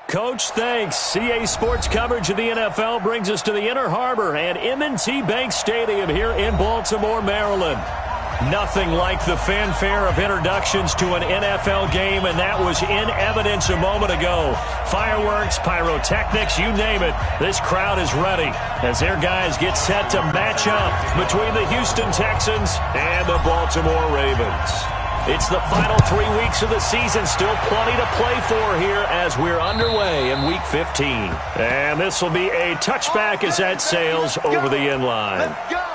Coach, thanks. CA Sports coverage of the NFL brings us to the Inner Harbor and M&T Bank Stadium here in Baltimore, Maryland. Nothing like the fanfare of introductions to an NFL game, and that was in evidence a moment ago. Fireworks, pyrotechnics, you name it. This crowd is ready as their guys get set to match up between the Houston Texans and the Baltimore Ravens. It's the final 3 weeks of the season. Still plenty to play for here as we're underway in Week 15. And this will be a touchback as that sails over the end line. Let's go!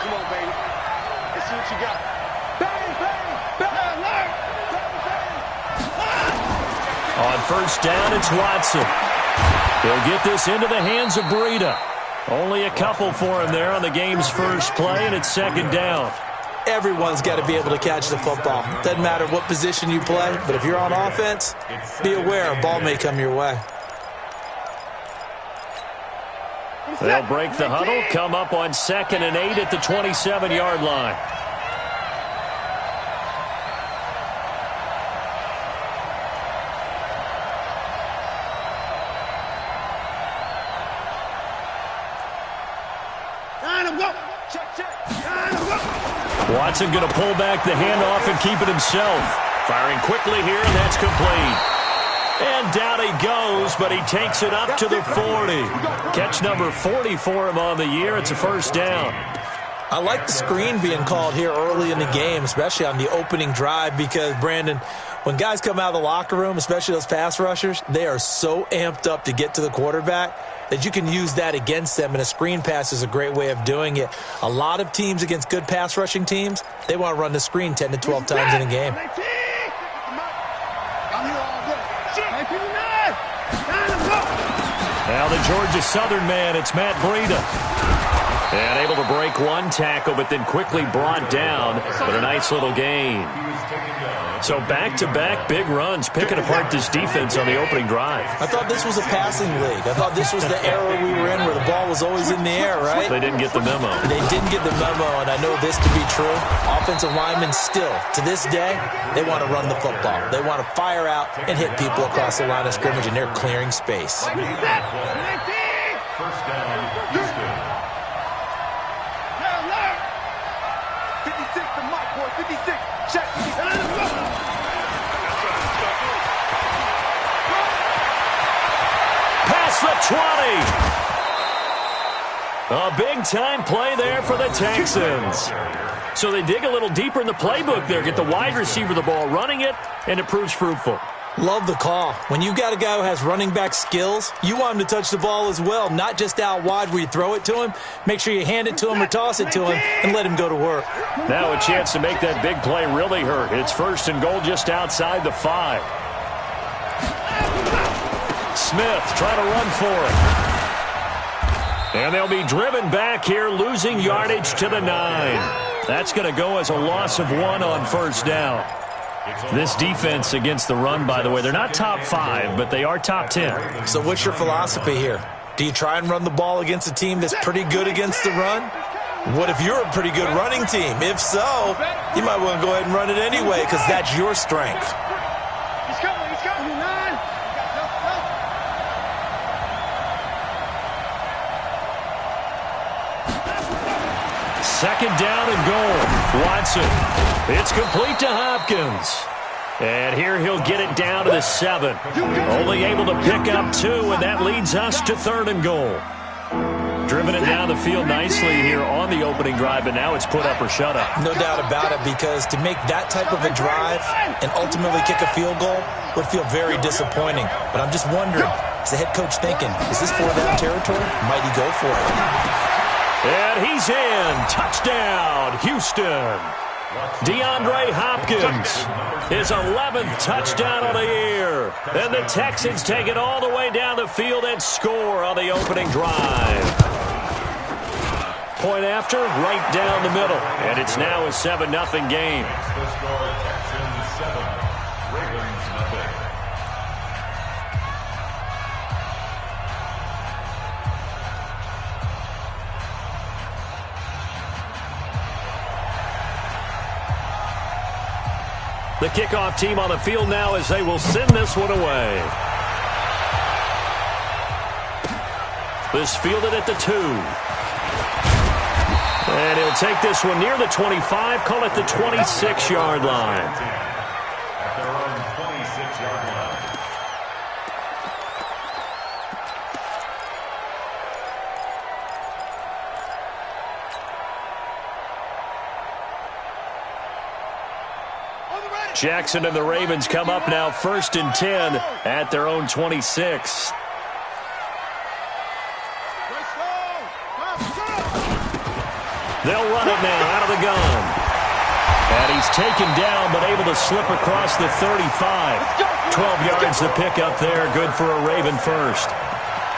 Come on, baby. Let's see what you got. Bang, bang, bang, alert! On first down, it's Watson. He'll get this into the hands of Breida. Only a couple for him there on the game's first play, and it's second down. Everyone's got to be able to catch the football. Doesn't matter what position you play, but if you're on offense, be aware a ball may come your way. They'll break the huddle, come up on 2nd and 8 at the 27-yard line. Watson going to pull back the handoff and keep it himself. Firing quickly here, and that's complete. And down he goes, but he takes it up to the 40. Catch number 40 for him on the year. It's a first down. I like the screen being called here early in the game, especially on the opening drive, because, Brandon, when guys come out of the locker room, especially those pass rushers, they are so amped up to get to the quarterback that you can use that against them, and a screen pass is a great way of doing it. A lot of teams against good pass rushing teams, they want to run the screen 10 to 12 times in a game. Now the Georgia Southern man, it's Matt Breida. And able to break one tackle, but then quickly brought down with a nice little gain. So back-to-back big runs, picking apart this defense on the opening drive. I thought this was a passing league. I thought this was the era we were in where the ball was always in the air, right? They didn't get the memo. They didn't get the memo, and I know this to be true. Offensive linemen still, to this day, they want to run the football. They want to fire out and hit people across the line of scrimmage, and they're clearing space. First down, Houston. 56 to Mike, boy. 56. Check. Past the 20. A big-time play there for the Texans. So they dig a little deeper in the playbook there, get the wide receiver the ball, running it, and it proves fruitful. Love the call. When you've got a guy who has running back skills, you want him to touch the ball as well, not just out wide where you throw it to him. Make sure you hand it to him or toss it to him and let him go to work. Now a chance to make that big play really hurt. It's first and goal just outside the 5. Smith trying to run for it. And they'll be driven back here, losing yardage to the 9. That's going to go as a loss of 1 on first down. This defense against the run, by the way, they're not top 5, but they are top 10. So what's your philosophy here? Do you try and run the ball against a team that's pretty good against the run? What if you're a pretty good running team? If so, you might want to go ahead and run it anyway because that's your strength. He's coming, 9. Second down and goal. Watson. It's complete to Hopkins. And here he'll get it down to the 7. Only able to pick up 2, and that leads us to 3rd and goal. Driven it down the field nicely here on the opening drive, but now it's put up or shut up. No doubt about it, because to make that type of a drive and ultimately kick a field goal would feel very disappointing. But I'm just wondering, is the head coach thinking, is this 4-down territory? Might he go for it? And he's in. Touchdown, Houston. DeAndre Hopkins, his 11th touchdown of the year. And the Texans take it all the way down the field and score on the opening drive. Point after, right down the middle. And it's now a 7-0 game. The kickoff team on the field now as they will send this one away. This fielded at the 2. And he'll take this one near the 25, call it the 26-yard line. At their own 26-yard line. Jackson and the Ravens come up now 1st and 10 at their own 26. They'll run it now out of the gun. And he's taken down but able to slip across the 35. 12 yards to pick up there. Good for a Raven first.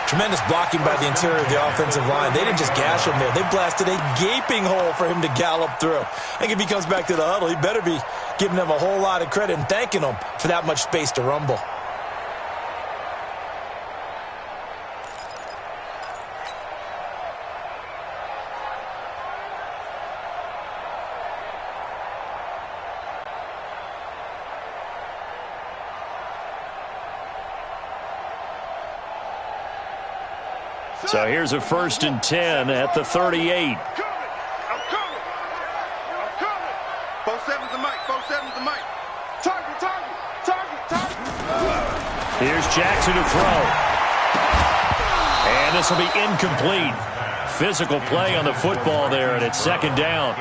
Tremendous blocking by the interior of the offensive line. They didn't just gash him there. They blasted a gaping hole for him to gallop through. I think if he comes back to the huddle, he better be giving them a whole lot of credit and thanking them for that much space to rumble. So here's a 1st and 10 at the 38. I'm coming. 4-7's the mic. 4-7's the mic. Target. Here's Jackson to throw. And this will be incomplete. Physical play on the football there, and it's 2nd down.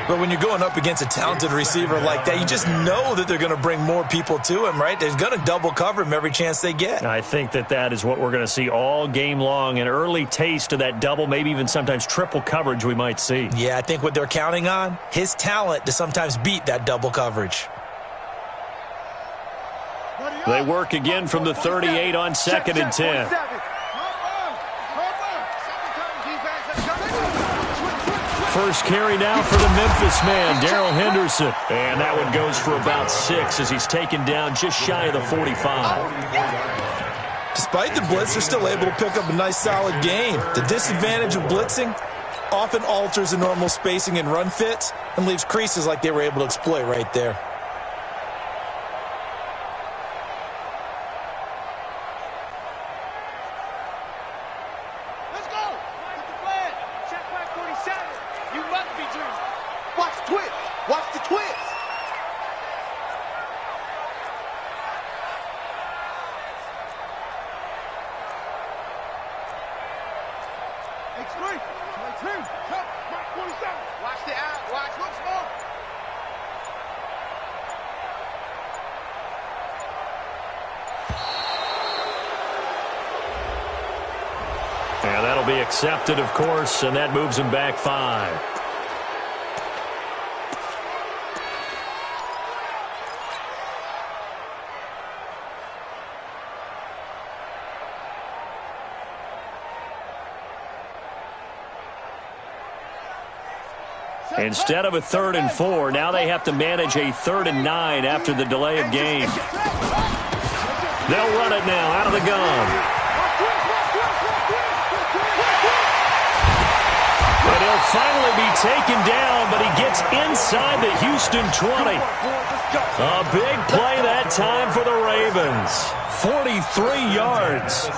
But when you're going up against a talented receiver like that, you just know that they're going to bring more people to him, right? They're going to double cover him every chance they get. I think that is what we're going to see all game long, an early taste of that double, maybe even sometimes triple coverage we might see. Yeah, I think what they're counting on, his talent to sometimes beat that double coverage. They work again from the 38 on 2nd and 10. First carry now for the Memphis man, Darrell Henderson. And that one goes for about 6 as he's taken down just shy of the 45. Despite the blitz, they're still able to pick up a nice solid gain. The disadvantage of blitzing often alters the normal spacing and run fits and leaves creases like they were able to exploit right there. And that'll be accepted, of course, and that moves him back 5. Instead of a 3rd and 4, now they have to manage a 3rd and 9 after the delay of game. They'll run it now out of the gun. And he'll finally be taken down, but he gets inside the Houston 20. A big play that time for the Ravens. 43 yards.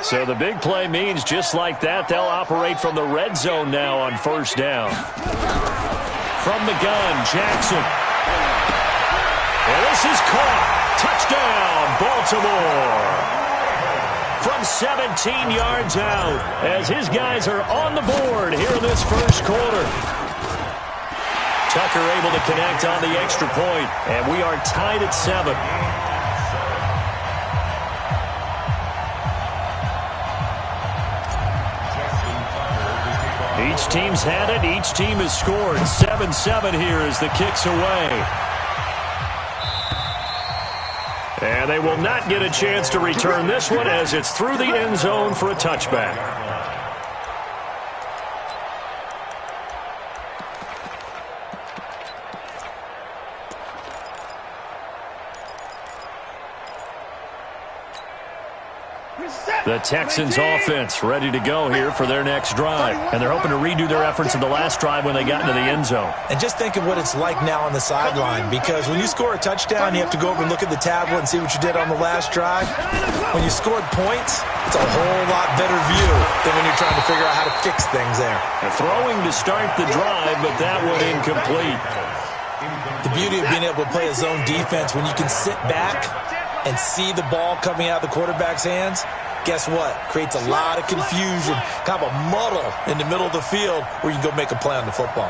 So the big play means just like that, they'll operate from the red zone now on 1st down. From the gun, Jackson. And this is caught. Touchdown, Baltimore. From 17 yards out as his guys are on the board here in this first quarter. Tucker able to connect on the extra point, and we are tied at 7. Each team's had it. Each team has scored. 7-7 here as the kick's away. And they will not get a chance to return this one as it's through the end zone for a touchback. The Texans offense ready to go here for their next drive. And they're hoping to redo their efforts in the last drive when they got into the end zone. And just think of what it's like now on the sideline, because when you score a touchdown, you have to go over and look at the tablet and see what you did on the last drive. When you scored points, it's a whole lot better view than when you're trying to figure out how to fix things there. And throwing to start the drive, but that one incomplete. The beauty of being able to play a zone defense when you can sit back and see the ball coming out of the quarterback's hands, guess what? Creates a lot of confusion, kind of a muddle in the middle of the field where you can go make a play on the football.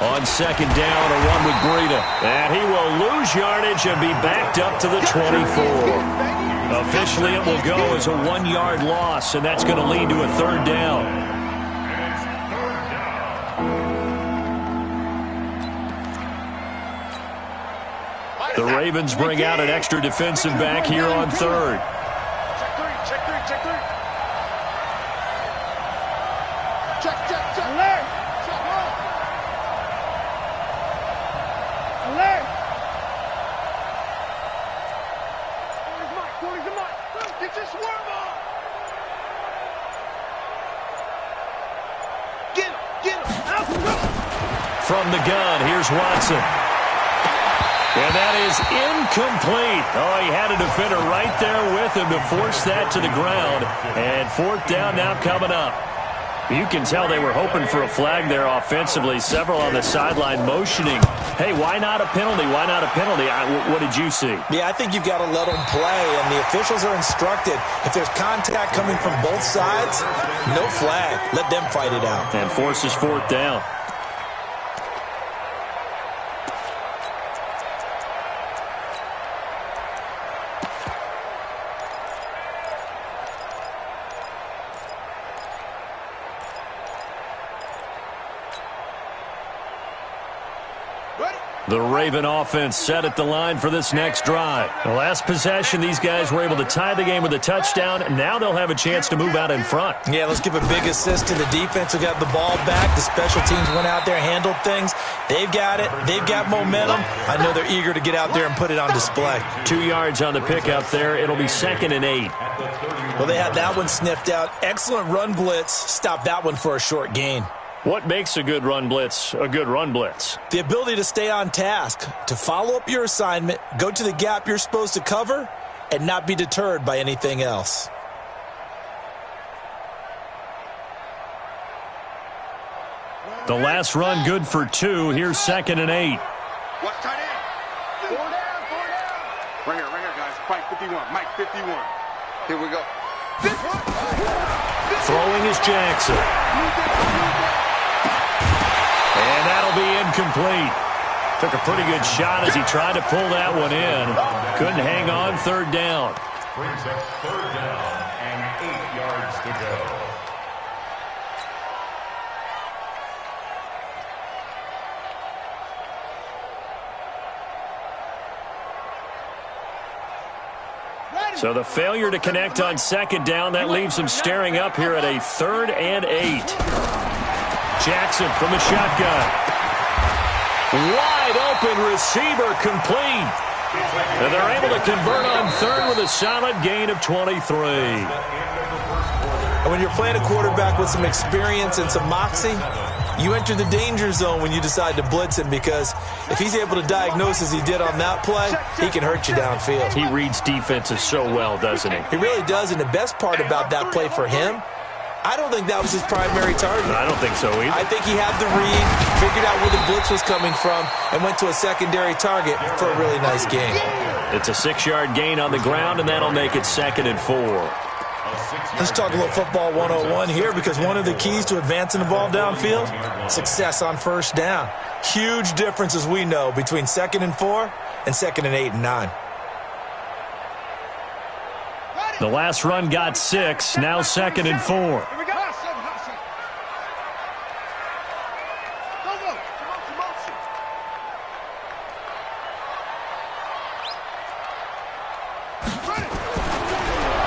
On second down, a run with Breida. And he will lose yardage and be backed up to the 24. Officially, it will go as a 1-yard loss, and that's going to lead to a third down. The Ravens bring out an extra defensive back here on third. Check three. Check. Alert. Alert. Forty's the mark. Get your swerve on. Get him. From the gun, here's Watson. And that is incomplete. Oh, he had a defender right there with him to force that to the ground. And fourth down now coming up. You can tell they were hoping for a flag there offensively. Several on the sideline motioning. Hey, why not a penalty? Why not a penalty? What did you see? Yeah, I think you've got to let them play, and the officials are instructed. If there's contact coming from both sides, no flag. Let them fight it out. And forces fourth down. The Raven offense set at the line for this next drive. The last possession, these guys were able to tie the game with a touchdown. Now they'll have a chance to move out in front. Yeah, let's give a big assist to the defense who got the ball back. The special teams went out there, handled things. They've got it. They've got momentum. I know they're eager to get out there and put it on display. 2 yards on the pickup there. It'll be 2nd and 8. Well, they had that one sniffed out. Excellent run blitz. Stopped that one for a short gain. What makes a good run blitz a good run blitz? The ability to stay on task, to follow up your assignment, go to the gap you're supposed to cover, and not be deterred by anything else. The last run good for 2. Here's 2nd and 8. Watch tight end. 4 down. Right here, guys. Mike 51. Mike 51. Here we go. Throwing is Jackson. And that'll be incomplete. Took a pretty good shot as he tried to pull that one in. Couldn't hang on. Third down. Brings up third down and 8 yards to go. So the failure to connect on second down, that leaves them staring up here at a 3rd and 8. Jackson from the shotgun. Wide open receiver complete. And they're able to convert on third with a solid gain of 23. And when you're playing a quarterback with some experience and some moxie, you enter the danger zone when you decide to blitz him, because if he's able to diagnose as he did on that play, he can hurt you downfield. He reads defenses so well, doesn't he? He really does, and the best part about that play for him, I don't think that was his primary target. I don't think so either. I think he had the read, figured out where the blitz was coming from, and went to a secondary target for a really nice gain. It's a 6-yard gain on the ground, and that'll make it 2nd and 4. Let's talk a little football 101 here, because one of the keys to advancing the ball downfield, success on first down. Huge difference, as we know, between 2nd and 4 and 2nd and 8 and 9. The last run got 6, now 2nd and 4. Here we go.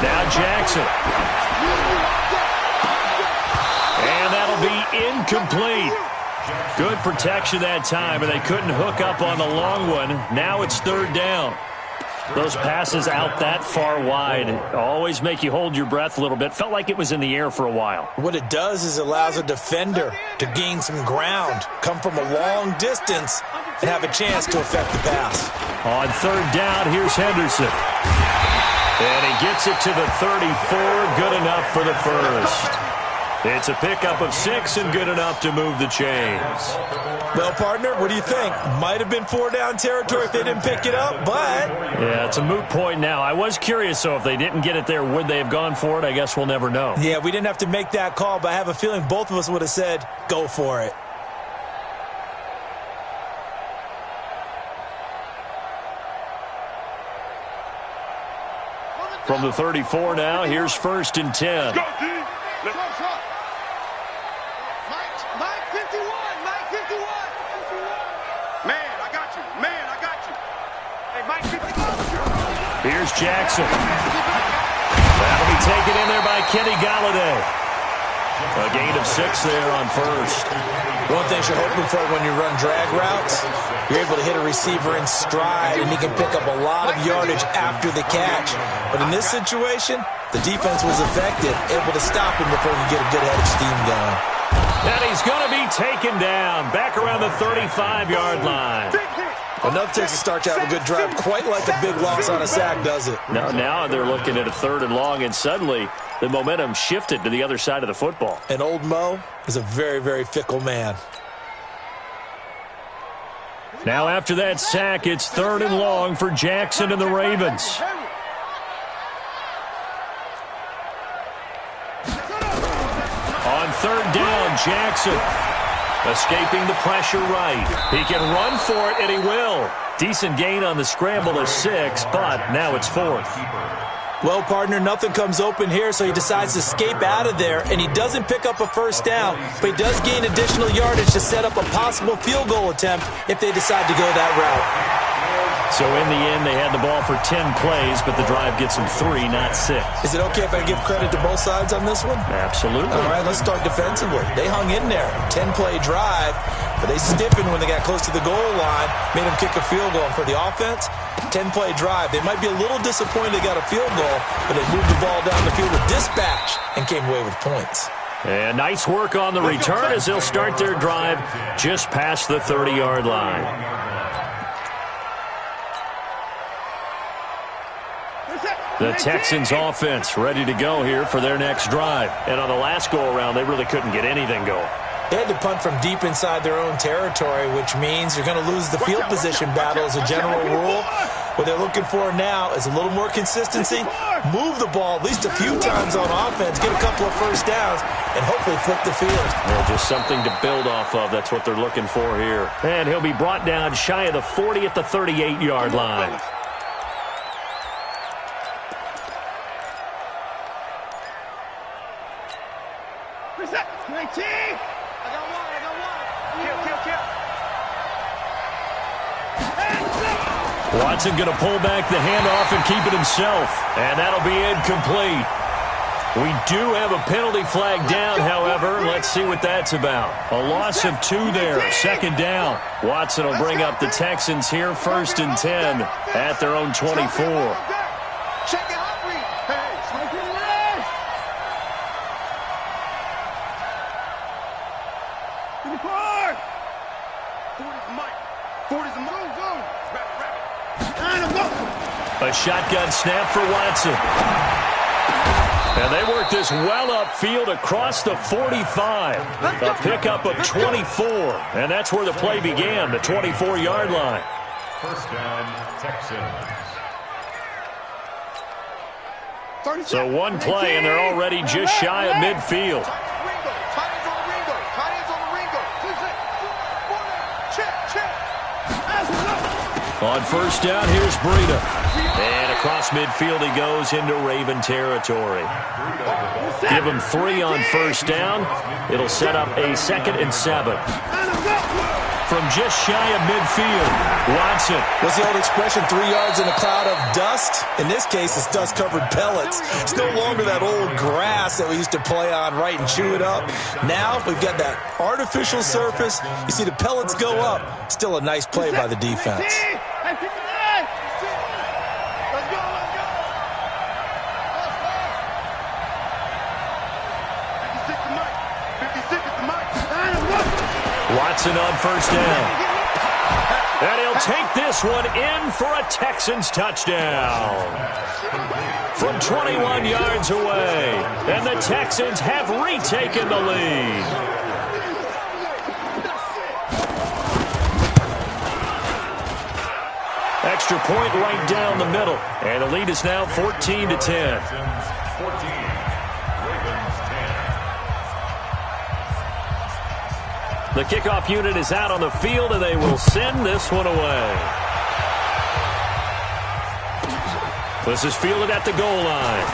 Now Jackson. And that'll be incomplete. Good protection that time, and they couldn't hook up on the long one. Now it's third down. Those passes out that far wide always make you hold your breath a little bit. Felt like it was in the air for a while. What it does is it allows a defender to gain some ground, come from a long distance, and have a chance to affect the pass. On third down, here's Henderson. And he gets it to the 34, good enough for the first. It's a pickup of 6 and good enough to move the chains. Well, partner, what do you think? Might have been 4-down territory if they didn't pick it up, but... Yeah, it's a moot point now. I was curious, so if they didn't get it there, would they have gone for it? I guess we'll never know. Yeah, we didn't have to make that call, but I have a feeling both of us would have said, go for it. From the 34 now, here's 1st and 10. Go, D. Mike 51. Mike 51. Man, I got you. Man, I got you. Hey, Mike 51. Here's Jackson. That'll be taken in there by Kenny Galladay. A gain of 6 there on first. One thing you're hoping for when you run drag routes, you're able to hit a receiver in stride, and he can pick up a lot of yardage after the catch. But in this situation, the defense was effective, able to stop him before he could get a good head of steam going. And he's going to be taken down back around the 35-yard line. Enough takes a start to have a good drive, quite like a big loss on a sack, does it? Now they're looking at a 3rd and long, and suddenly the momentum shifted to the other side of the football. And old Mo is a very, very fickle man. Now after that sack, it's 3rd and long for Jackson and the Ravens. On 3rd down, Jackson escaping the pressure right. He can run for it, and he will. Decent gain on the scramble of 6, but now it's 4th. Well, partner, nothing comes open here, so he decides to escape out of there, and he doesn't pick up a 1st down, but he does gain additional yardage to set up a possible field goal attempt if they decide to go that route. So in the end, they had the ball for 10 plays, but the drive gets them 3, not 6. Is it okay if I give credit to both sides on this one? Absolutely. All right, let's start defensively. They hung in there, 10-play drive, but they stiffened when they got close to the goal line, made them kick a field goal. And for the offense, 10-play drive. They might be a little disappointed they got a field goal, but they moved the ball down the field with dispatch and came away with points. And nice work on the return as they'll start their drive just past the 30-yard line. The Texans offense ready to go here for their next drive. And on the last go-around, they really couldn't get anything going. They had to punt from deep inside their own territory, which means you're going to lose the field position battle as a general rule. What they're looking for now is a little more consistency, move the ball at least a few times on offense, get a couple of 1st downs, and hopefully flip the field. Well, just something to build off of. That's what they're looking for here. And he'll be brought down shy of the 40 at the 38-yard line. Watson going to pull back the handoff and keep it himself. And that'll be incomplete. We do have a penalty flag down, however. Let's see what that's about. A loss of 2 there, 2nd down. Watson will bring up the Texans here, 1st and 10 at their own 24. A shotgun snap for Watson. And they work this well upfield across the 45. A pickup of 24. And that's where the play began, the 24-yard line. 1st down, Texans. So one play, and they're already just shy of midfield. On 1st down, here's Breida. And across midfield he goes into Raven territory. Give him 3 on 1st down. It'll set up a 2nd and 7. from just shy of midfield. Watson. What's the old expression, 3 yards in a cloud of dust? In this case, it's dust-covered pellets. It's no longer that old grass that we used to play on, right, and chew it up. Now we've got that artificial surface. You see the pellets go up. Still a nice play by the defense. Watson on first down. And he'll take this one in for a Texans touchdown. From 21 yards away. And the Texans have retaken the lead. Extra point right down the middle. And the lead is now 14-10. 14. The kickoff unit is out on the field, and they will send this one away. This is fielded at the goal line.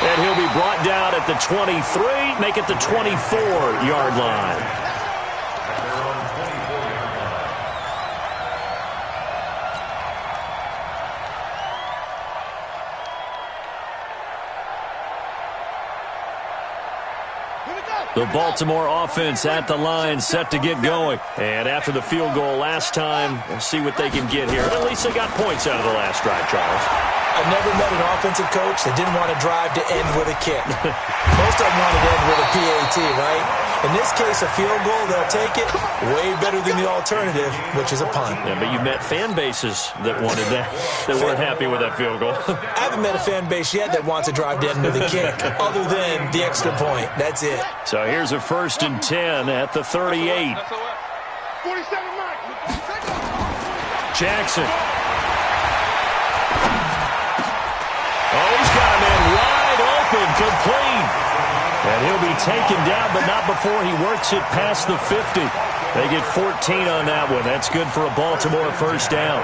And he'll be brought down at the 23, make it the 24-yard line. The Baltimore offense at the line, set to get going. And after the field goal last time, we'll see what they can get here. At least they got points out of the last drive, Charles. I've never met an offensive coach that didn't want to drive to end with a kick. Most of them wanted to end with a PAT, right? In this case, a field goal, they'll take it. Way better than the alternative, which is a punt. Yeah, but you've met fan bases that wanted that, that weren't happy with that field goal. I haven't met a fan base yet that wants to drive to end with a kick, other than the extra point. That's it. So here's a 1st and 10 at the 38. 47 Mike. Jackson. Oh, he's got him in wide open, complete. And he'll be taken down, but not before he works it past the 50. They get 14 on that one. That's good for a Baltimore first down.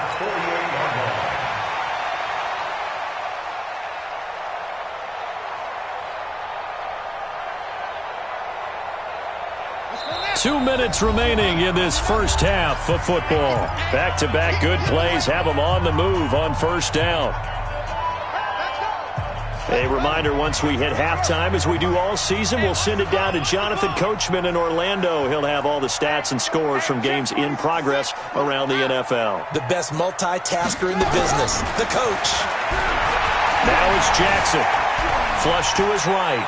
Two minutes remaining in this first half of football. Back-to-back good plays have them on the move on first down. A reminder, once we hit halftime, as we do all season, we'll send it down to Jonathan Coachman in Orlando. He'll have all the stats and scores from games in progress around the NFL. The best multitasker in the business, the coach. Now it's Jackson. Flush to his right.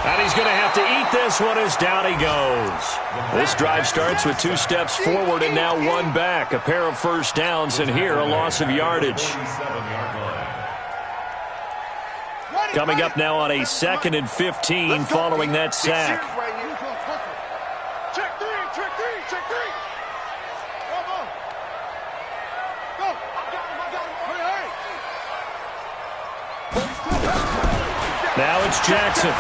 And he's going to have to eat this one as down he goes. This drive starts with 2 steps forward and now 1 back. A pair of first downs, and here a loss of yardage. Coming up now on a 2nd and 15 following that sack. Check 3, check 3, check 3. Come on. Go. I got him. Hurry. Now it's Jackson.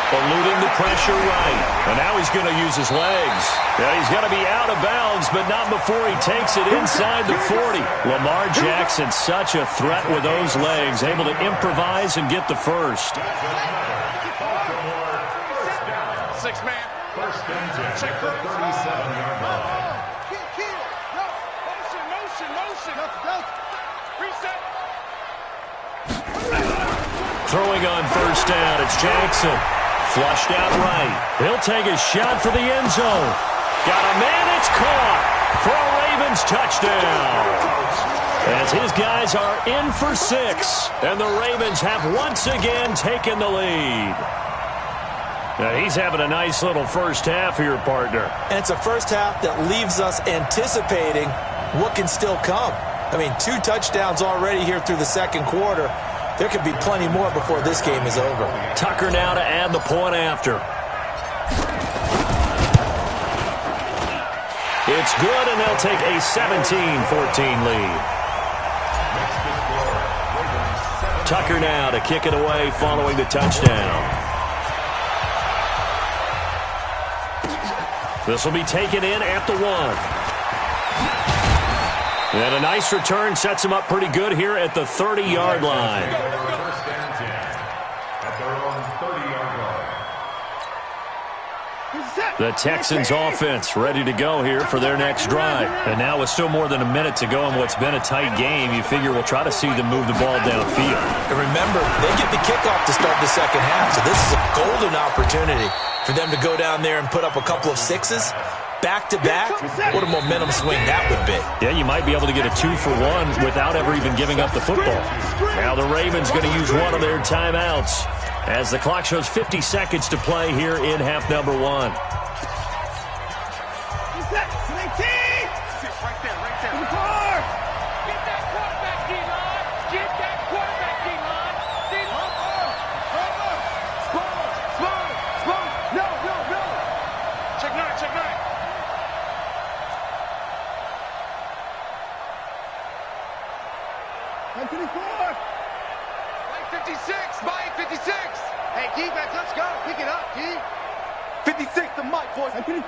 Eluding the pressure right. And now he's going to use his legs. Yeah, he's going to be out of bounds, but not before he takes it inside the 40. Lamar Jackson, such a threat with those legs, able to improvise and get the first. 6 man. First and 10 at the 37-yard line. Motion. Reset. Throwing on first down, it's Jackson. Flushed out right. He'll take a shot for the end zone. Got a man, it's caught for a Ravens touchdown. As his guys are in for 6, and the Ravens have once again taken the lead. Now he's having a nice little first half here, partner. And it's a first half that leaves us anticipating what can still come. I mean, 2 touchdowns already here through the second quarter. There could be plenty more before this game is over. Tucker now to add the point after. It's good, and they'll take a 17-14 lead. Tucker now to kick it away following the touchdown. This will be taken in at the 1. And a nice return sets him up pretty good here at the 30-yard line. First and 10 at their own 30-yard line. The Texans offense ready to go here for their next drive. And now with still more than a minute to go in what's been a tight game, you figure we'll try to see them move the ball downfield. And remember, they get the kickoff to start the second half, so this is a golden opportunity for them to go down there and put up a couple of sixes. Back-to-back, what a momentum swing that would be. Yeah, you might be able to get a 2-for-1 without ever even giving up the football. Now the Ravens going to use one of their timeouts as the clock shows 50 seconds to play here in half number 1. Mike 56. Hey, defense, let's go. Pick it up, D. 56 to Mike, boys. 54.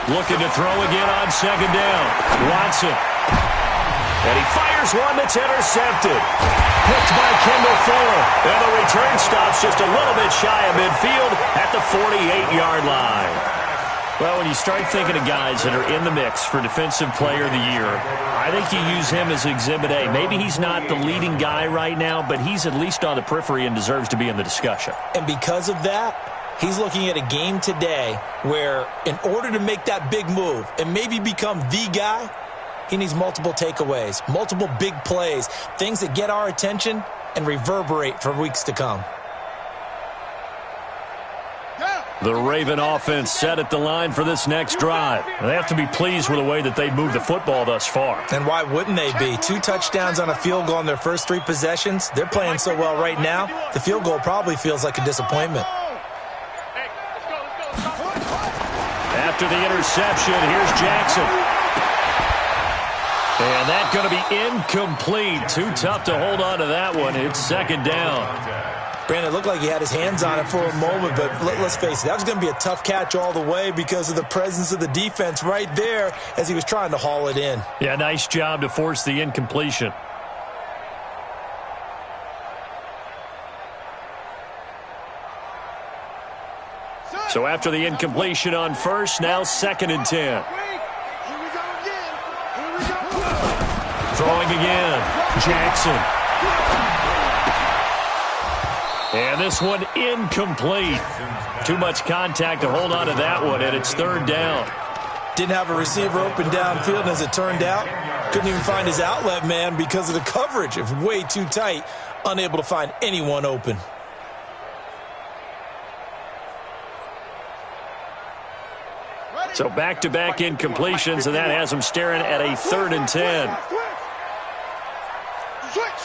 Looking to throw again on second down. Watson. And he fires one that's intercepted. Picked by Kendall Fuller. And the return stops just a little bit shy of midfield at the 48-yard line. Well, when you start thinking of guys that are in the mix for Defensive Player of the Year, I think you use him as Exhibit A. Maybe he's not the leading guy right now, but he's at least on the periphery and deserves to be in the discussion. And because of that, he's looking at a game today where in order to make that big move and maybe become the guy, he needs multiple takeaways, multiple big plays, things that get our attention and reverberate for weeks to come. The Raven offense set at the line for this next drive. They have to be pleased with the way that they've moved the football thus far. And why wouldn't they be? 2 touchdowns on a field goal in their first 3 possessions. They're playing so well right now, the field goal probably feels like a disappointment. After the interception, here's Jackson. And that's going to be incomplete. Too tough to hold on to that one. It's second down. Brandon, it looked like he had his hands on it for a moment, but let's face it, that was going to be a tough catch all the way because of the presence of the defense right there as he was trying to haul it in. Yeah, nice job to force the incompletion. So after the incompletion on first, now 2nd and 10. Throwing again, Jackson. And this one incomplete. Too much contact to hold on to that one, and it's 3rd down. Didn't have a receiver open downfield, and as it turned out, couldn't even find his outlet man because of the coverage. It was way too tight, unable to find anyone open. So back-to-back incompletions, and that has him staring at a 3rd and 10. Switch.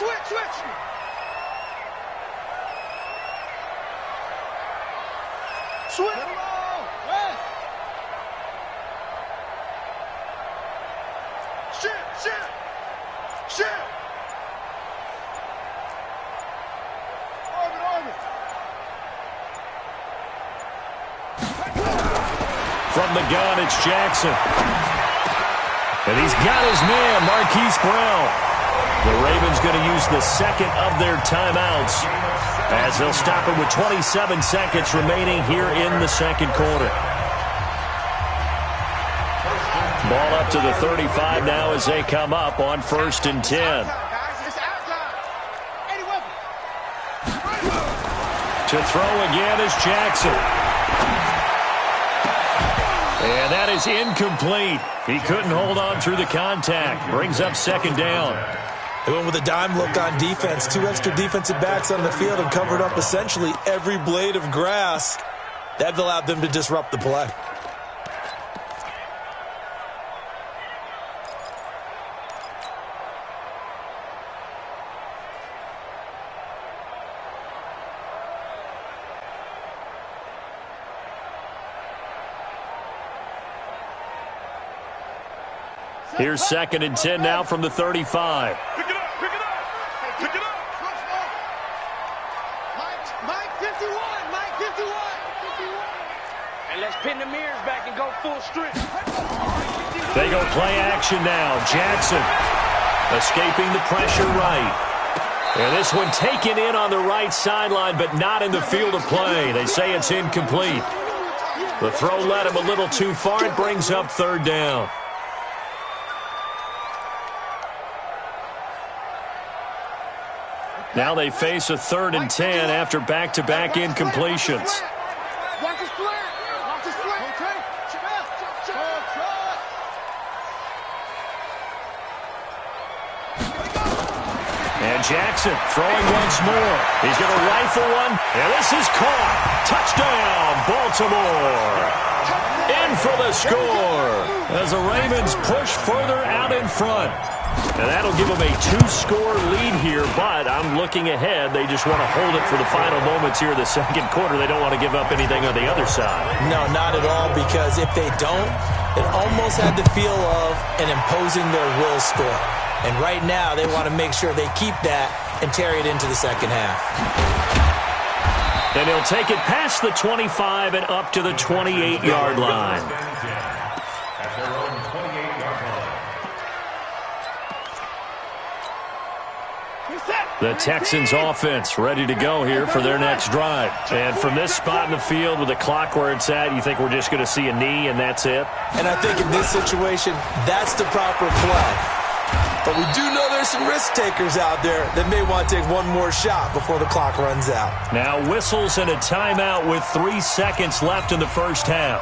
Shit. Orbit. From the gun, it's Jackson. And he's got his man, Marquise Brown. The Ravens going to use the 2nd of their timeouts as they'll stop it with 27 seconds remaining here in the 2nd quarter. Ball up to the 35 now as they come up on 1st and 10. To throw again is Jackson. And that is incomplete. He couldn't hold on through the contact. Brings up 2nd down. They went with a dime look on defense. 2 extra defensive backs on the field and covered up essentially every blade of grass. That allowed them to disrupt the play. Here's 2nd and 10 now from the 35. Pick it up. Mike 51. And let's pin the mirrors back and go full strip. They go play action now. Jackson escaping the pressure right. And this one taken in on the right sideline, but not in the field of play. They say it's incomplete. The throw led him a little too far. It brings up third down. Now they face a 3rd and 10 after back-to-back incompletions. And Jackson throwing once more. He's going to rifle one, and this is caught. Touchdown, Baltimore. In for the score as the Ravens push further out in front. And that'll give them a 2-score lead here, but I'm looking ahead. They just want to hold it for the final moments here in the second quarter. They don't want to give up anything on the other side. No, not at all, because if they don't, it almost had the feel of an imposing their will score. And right now, they want to make sure they keep that and carry it into the second half. And he'll take it past the 25 and up to the 28-yard line. The Texans offense ready to go here for their next drive. And from this spot in the field with the clock where it's at, you think we're just going to see a knee and that's it? And I think in this situation, that's the proper play. But we do know there's some risk takers out there that may want to take one more shot before the clock runs out. Now whistles and a timeout with 3 seconds left in the first half.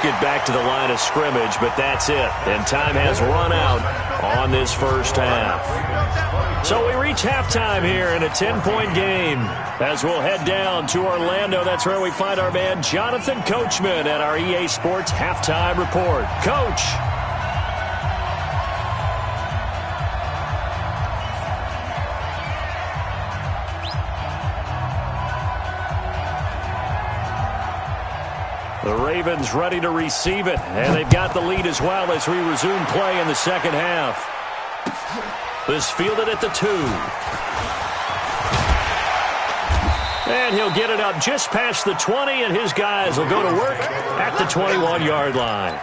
Get back to the line of scrimmage, but that's it. And time has run out on this first half. So we reach halftime here in a 10-point game. As we'll head down to Orlando, that's where we find our man Jonathan Coachman at our EA Sports Halftime Report. Coach. The Ravens ready to receive it, and they've got the lead as well as we resume play in the second half. This fielded at the 2. And he'll get it up just past the 20, and his guys will go to work at the 21-yard line.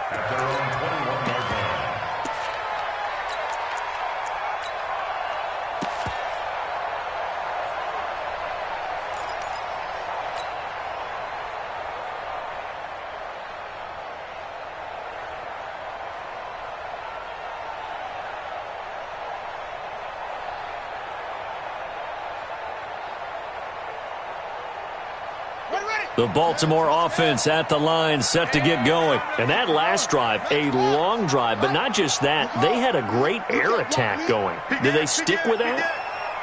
The Baltimore offense at the line set to get going. And that last drive, a long drive, but not just that. They had a great air attack going. Did they stick with that?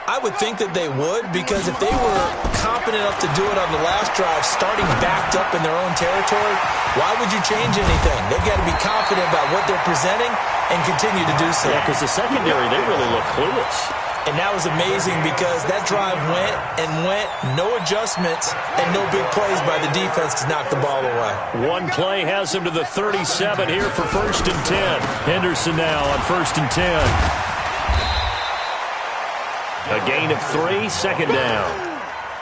I would think that they would, because if they were competent enough to do it on the last drive, starting backed up in their own territory, why would you change anything? They've got to be confident about what they're presenting and continue to do so. Yeah, because the secondary, they really look clueless. And that was amazing because that drive went and went, no adjustments, and no big plays by the defense to knock the ball away. One play has him to the 37 here for 1st and 10. Henderson now on 1st and 10. A gain of 3, second down.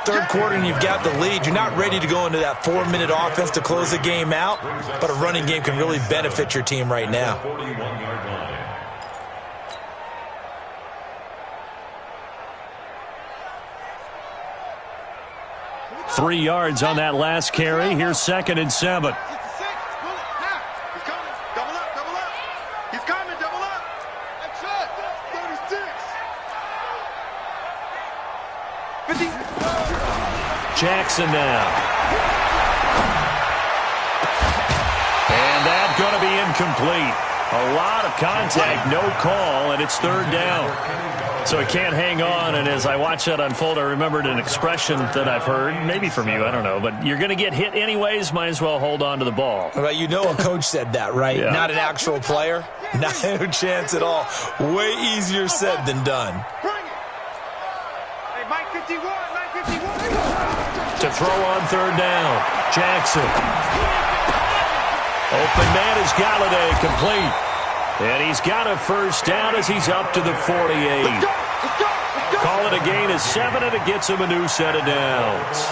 Third quarter and you've got the lead. You're not ready to go into that 4-minute offense to close the game out, but a running game can really benefit your team right now. 41-yard line. 3 yards on that last carry. Here's 2nd and 7. He's coming. Double up, double up. He's coming, double up. That's it. 36. 50. Jackson now. And that's going to be incomplete. A lot of contact, no call, and it's 3rd down. So he can't hang on, and as I watch that unfold, I remembered an expression that I've heard, maybe from you, I don't know, but you're going to get hit anyways, might as well hold on to the ball. Well, you know a coach said that, right? Yeah. Not an actual player. Not a chance at all. Way easier said than done. Bring it. Hey, Mike 51, Mike 51. To throw on third down. Jackson. Open man is Galladay, complete. And he's got a first down as he's up to the 48. Call it a gain of 7, and it gets him a new set of downs.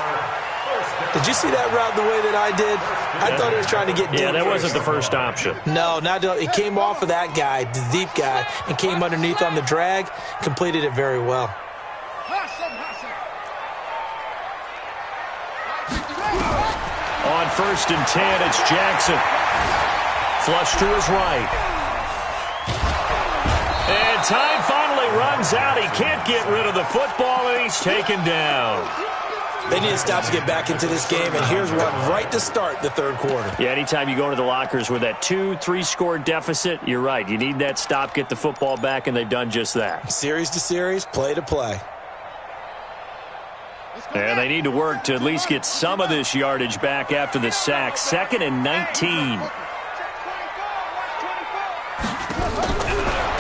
Did you see that route the way that I did? I thought he was trying to get deep. Yeah, that wasn't the first option. No, it came off of that guy, the deep guy, and came underneath on the drag, completed it very well. On 1st and 10, it's Jackson. Flush to his right. And time finally runs out. He can't get rid of the football, and he's taken down. They need to stop to get back into this game, and here's one right to start the third quarter. Yeah, anytime you go into the lockers with that 2-3 score deficit, you're right. You need that stop, get the football back, and they've done just that. Series to series, play to play. And they need to work to at least get some of this yardage back after the sack. 2nd and 19.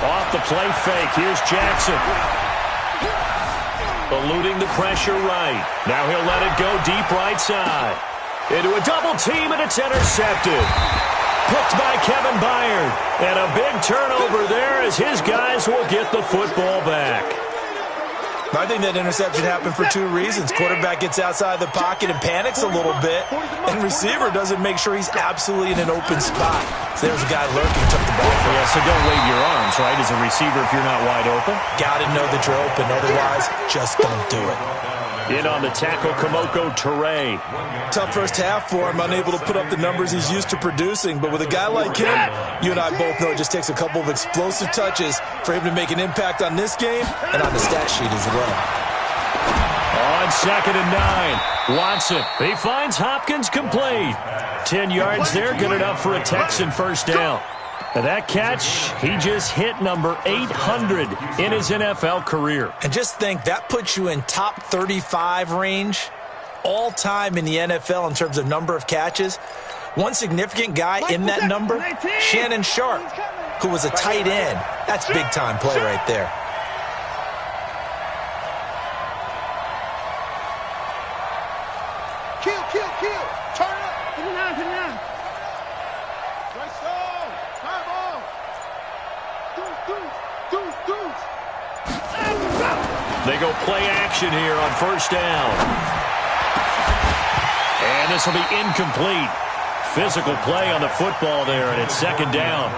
Off the play fake. Here's Jackson. Eluding the pressure right. Now he'll let it go deep right side. Into a double team, and it's intercepted. Picked by Kevin Byard. And a big turnover there as his guys will get the football back. I think that interception happened for 2 reasons. Quarterback gets outside the pocket and panics a little bit, and receiver doesn't make sure he's absolutely in an open spot. So there's a guy lurking, took the ball. Yeah, so don't wave your arms, right, as a receiver if you're not wide open. Got to know that you're open. Otherwise, just don't do it. In on the tackle, Kamoko Toure. Tough first half for him, unable to put up the numbers he's used to producing. But with a guy like him, you and I both know it just takes a couple of explosive touches for him to make an impact on this game and on the stat sheet as well. On 2nd and 9, Watson. He finds Hopkins complete. 10 yards there, good enough for a Texan first down. And that catch, he just hit number 800 in his NFL career. And just think, that puts you in top 35 range all time in the NFL in terms of number of catches. One significant guy in that number, Shannon Sharp, who was a tight end. That's big-time play right there. Kill. Turn up. Hit it down. Right side. Time on. Deuce. They go play action here on first down. And this will be incomplete. Physical play on the football there, and it's 2nd down.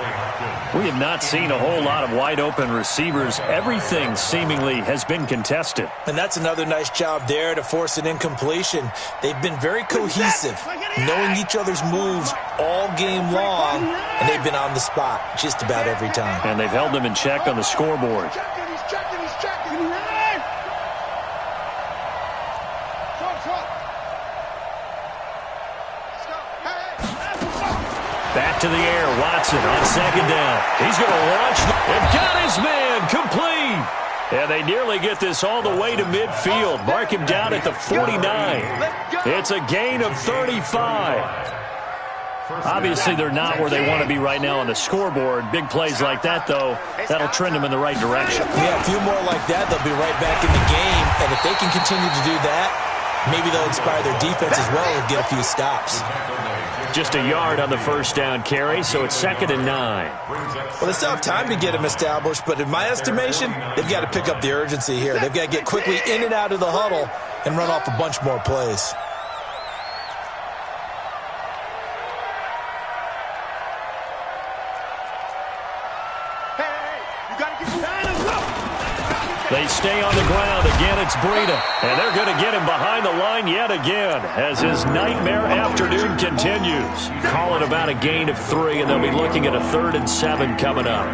We have not seen a whole lot of wide-open receivers. Everything seemingly has been contested. And that's another nice job there to force an incompletion. They've been very cohesive, knowing each other's moves all game long, and they've been on the spot just about every time. And they've held them in check on the scoreboard. He's checking. Back to the air, Watson on 2nd down. He's going to launch and got his man complete. And they nearly get this all the way to midfield. Mark him down at the 49. It's a gain of 35. Obviously, they're not where they want to be right now on the scoreboard. Big plays like that, though, that'll trend them in the right direction. Yeah, a few more like that, they'll be right back in the game. And if they can continue to do that, maybe they'll inspire their defense as well and get a few stops. Just a yard on the first down carry, so it's 2nd and 9. Well, they still have time to get them established, but in my estimation, they've got to pick up the urgency here. They've got to get quickly in and out of the huddle and run off a bunch more plays. They stay on the ground. Again, it's Breida. And they're going to get him behind the line yet again as his nightmare afternoon continues. Call it about a gain of 3, and they'll be looking at a 3rd and 7 coming up.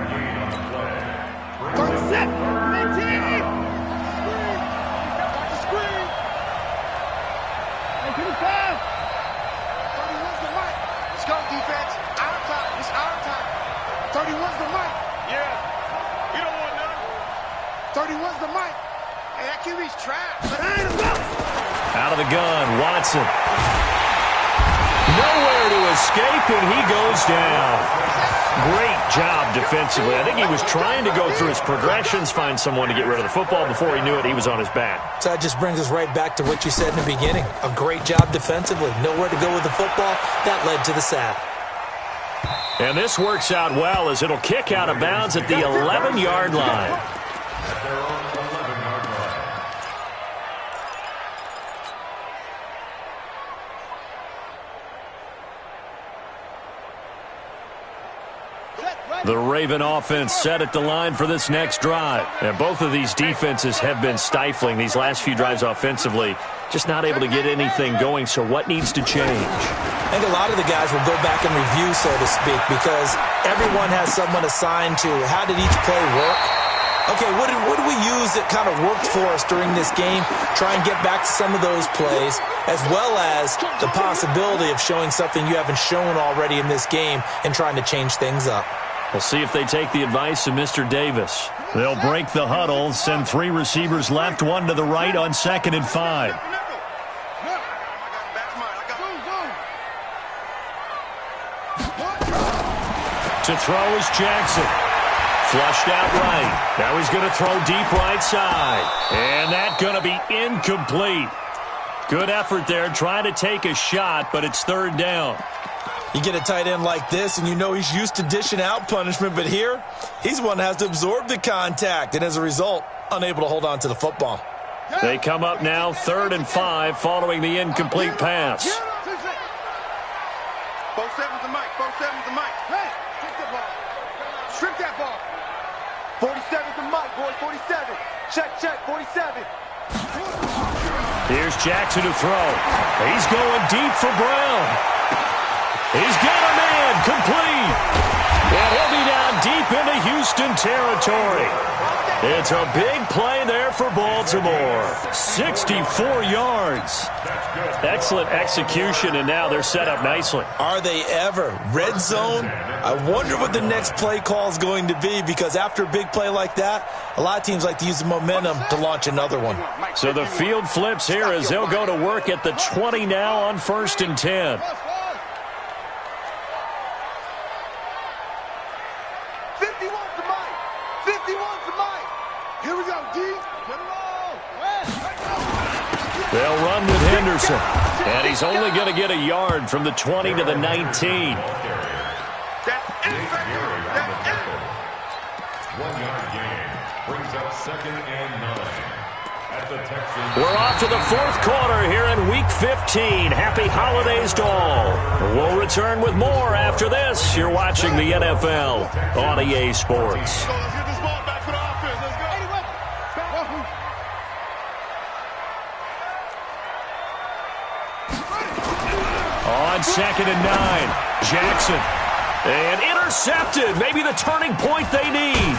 Let's go, defense. Our time. It's our time. 31's the mic. Yeah. You don't want none. 31's the mic. Hey, that QB's trapped. Out of the gun, Watson. Nowhere to escape, and he goes down. Great job defensively. I think he was trying to go through his progressions, find someone to get rid of the football. Before he knew it, he was on his back. So that just brings us right back to what you said in the beginning. A great job defensively. Nowhere to go with the football. That led to the sack. And this works out well as it'll kick out of bounds at the 11-yard line. At their own 11-yard line. The Raven offense set at the line for this next drive. And both of these defenses have been stifling these last few drives offensively. Just not able to get anything going, so what needs to change? I think a lot of the guys will go back and review, so to speak, because everyone has someone assigned to how did each play work. Okay, what did we use that kind of worked for us during this game? Try and get back to some of those plays, as well as the possibility of showing something you haven't shown already in this game and trying to change things up. We'll see if they take the advice of Mr. Davis. They'll break the huddle, send 3 receivers left, 1 to the right on 2nd and 5. To throw is Jackson. Flushed out right. Now he's going to throw deep right side. And that's going to be incomplete. Good effort there trying to take a shot, but it's 3rd down. You get a tight end like this, and you know he's used to dishing out punishment, but here, he's one that has to absorb the contact, and as a result, unable to hold on to the football. They come up now 3rd and 5 following the incomplete pass. 4-7's the mic. 4-7's the mic. Hey, strip that ball. Strip that ball. 47's the mic, boy. 47. Check, 47. Here's Jackson to throw. He's going deep for Brown. He's got a man complete. And he'll be down deep into Houston territory. It's a big play there for Baltimore. 64 yards. Excellent execution, and now they're set up nicely. Are they ever? Red zone? I wonder what the next play call is going to be, because after a big play like that, a lot of teams like to use the momentum to launch another one. So the field flips here as they'll go to work at the 20 now on 1st and 10. 51's the mic. 51's the mic. Here we go, D. They'll run with Henderson. And he's only going to get a yard from the 20 to the 19. That's it. That's it. 1-yard gain brings up 2nd and 9. At the Texans. We're off to the 4th quarter here in Week 15. Happy holidays to all. We'll return with more after this. You're watching the NFL on EA Sports. Let's get this ball back for the offense. Let's go. On 2nd and 9, Jackson. And intercepted. Maybe the turning point they need.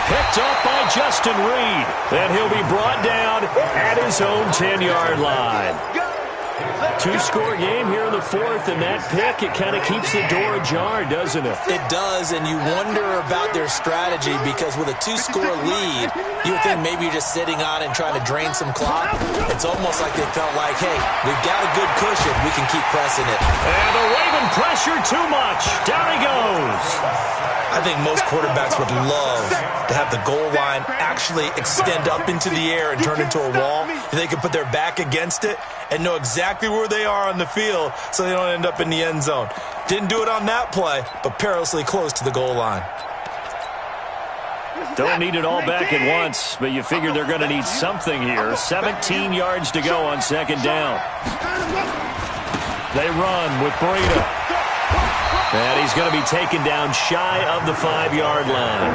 Picked up by Justin Reed. Then he'll be brought down at his own 10-yard line. 2-score game here in the 4th, and that pick, it kind of keeps the door ajar, doesn't it? It does, and you wonder about their strategy, because with a 2-score lead, you would think maybe you're just sitting on it and trying to drain some clock. It's almost like they felt like, hey, we've got a good cushion. We can keep pressing it. And the Raven pressure too much. Down he goes. I think most quarterbacks would love to have the goal line actually extend up into the air and turn into a wall, and they can put their back against it and know exactly where they are on the field so they don't end up in the end zone. Didn't do it on that play, but perilously close to the goal line. Don't need it all back at once, but you figure they're going to need something here. 17 yards to go on 2nd down. They run with Breida. And he's going to be taken down shy of the 5-yard line.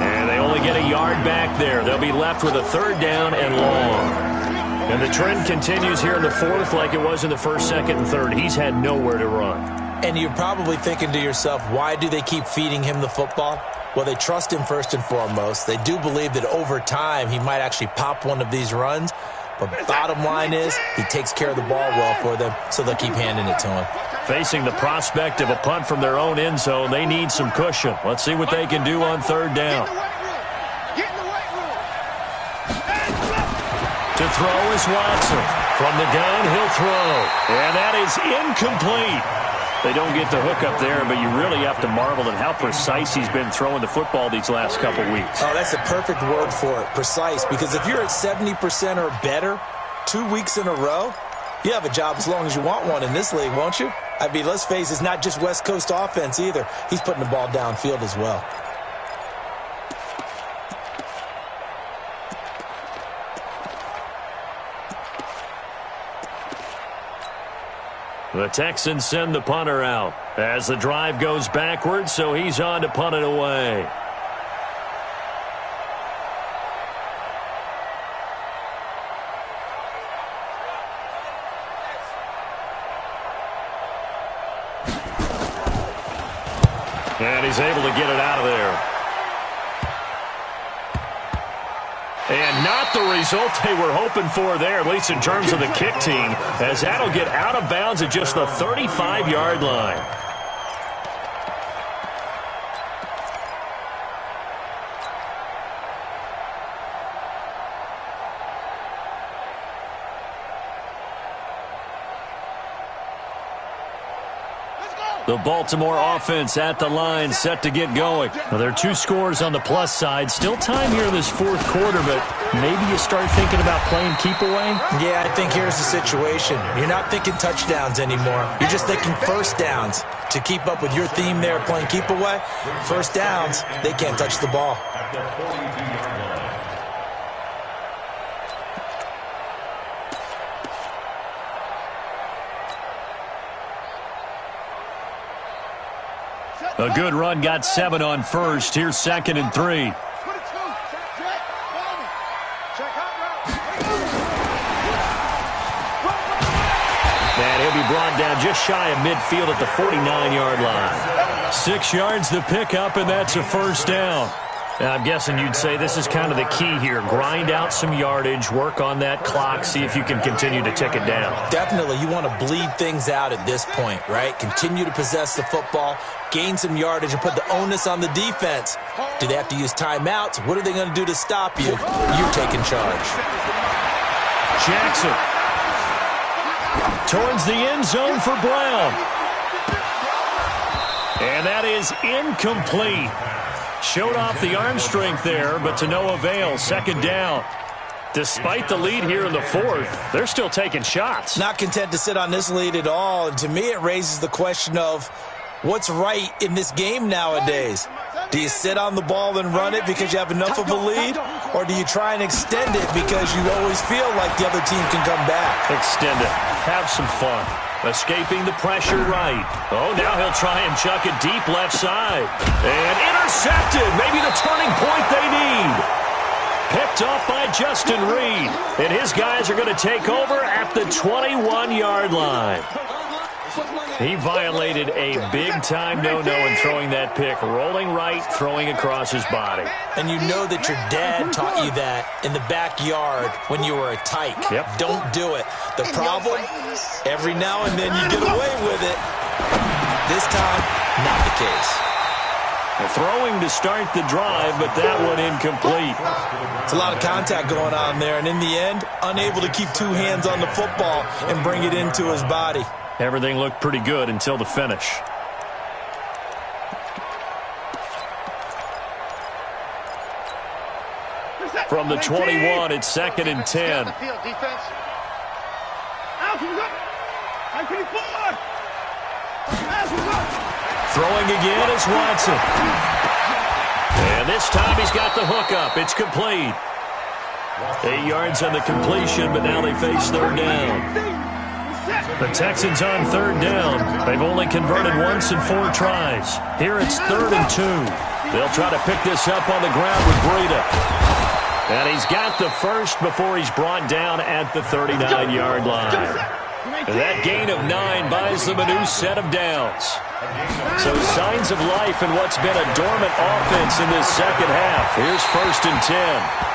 And they only get a yard back there. They'll be left with a 3rd down and long. And the trend continues here in the 4th like it was in the 1st, 2nd, and 3rd. He's had nowhere to run. And you're probably thinking to yourself, why do they keep feeding him the football? Well, they trust him first and foremost. They do believe that over time he might actually pop one of these runs. But bottom line is he takes care of the ball well for them, so they'll keep handing it to him. Facing the prospect of a punt from their own end zone, they need some cushion. Let's see what they can do on 3rd down. To throw is Watson. From the gun, he'll throw. And that is incomplete. They don't get the hook up there, but you really have to marvel at how precise he's been throwing the football these last couple weeks. Oh, that's the perfect word for it, precise. Because if you're at 70% or better 2 weeks in a row, you have a job as long as you want one in this league, won't you? I mean, let's face it, it's not just West Coast offense either. He's putting the ball downfield as well. The Texans send the punter out as the drive goes backwards, so he's on to punt it away. And he's able to get it out of there. And not the result they were hoping for there, at least in terms of the kick team, as that'll get out of bounds at just the 35-yard line. The Baltimore offense at the line, set to get going. Well, there are 2 scores on the plus side. Still time here in this fourth quarter, but maybe you start thinking about playing keep away? Yeah, I think here's the situation. You're not thinking touchdowns anymore. You're just thinking first downs. To keep up with your theme there, playing keep away, first downs, they can't touch the ball. A good run got 7 on first. Here's 2nd and 3. And he'll be brought down just shy of midfield at the 49-yard line. 6 yards the pickup, and that's a first down. I'm guessing you'd say this is kind of the key here. Grind out some yardage, work on that clock, see if you can continue to tick it down. Definitely. You want to bleed things out at this point, right? Continue to possess the football, gain some yardage, and put the onus on the defense. Do they have to use timeouts? What are they going to do to stop you? You're taking charge. Jackson towards the end zone for Brown. And that is incomplete. Showed off the arm strength there, but to no avail. 2nd down. Despite the lead here in the fourth, they're still taking shots. Not content to sit on this lead at all. And to me, it raises the question of what's right in this game nowadays. Do you sit on the ball and run it because you have enough of a lead? Or do you try and extend it because you always feel like the other team can come back? Extend it. Have some fun. Escaping the pressure right. Oh, now he'll try and chuck it deep left side. And intercepted. Maybe the turning point they need. Picked off by Justin Reed. And his guys are going to take over at the 21-yard line. He violated a big-time no-no in throwing that pick. Rolling right, throwing across his body. And you know that your dad taught you that in the backyard when you were a tyke. Yep. Don't do it. The problem, every now and then you get away with it. This time, not the case. Throwing to start the drive, but that one incomplete. It's a lot of contact going on there, and in the end, unable to keep 2 hands on the football and bring it into his body. Everything looked pretty good until the finish. From the 21, it's 2nd and 10. Throwing again is Watson. And this time he's got the hook up. It's complete. 8 yards on the completion, but now they face 3rd down. The Texans on 3rd down. They've only converted once in 4 tries. Here it's 3rd and 2. They'll try to pick this up on the ground with Breida. And he's got the first before he's brought down at the 39-yard line. That gain of 9 buys them a new set of downs. So signs of life in what's been a dormant offense in this second half. Here's 1st and 10.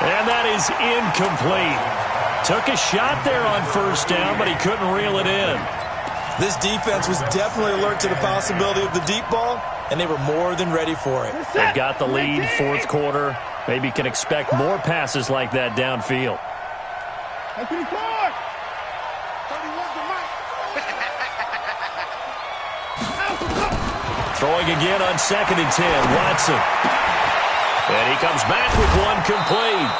And that is incomplete. Took a shot there on 1st down, but he couldn't reel it in. This defense was definitely alert to the possibility of the deep ball, and they were more than ready for it. They've got the lead, 4th quarter. Maybe can expect more passes like that downfield. Throwing again on 2nd and 10. Watson. And he comes back with one complete.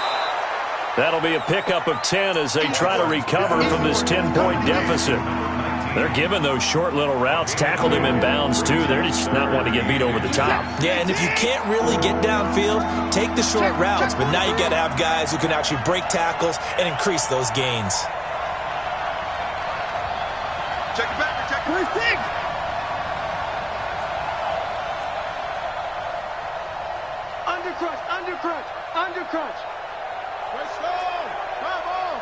That'll be a pickup of 10 as they try to recover from this 10-point deficit. They're giving those short little routes. Tackled him in bounds, too. They're just not wanting to get beat over the top. Yeah, and if you can't really get downfield, take the short routes. But now you got to have guys who can actually break tackles and increase those gains. Check it back. Check it back. Undercrunch. Let's go. Come on.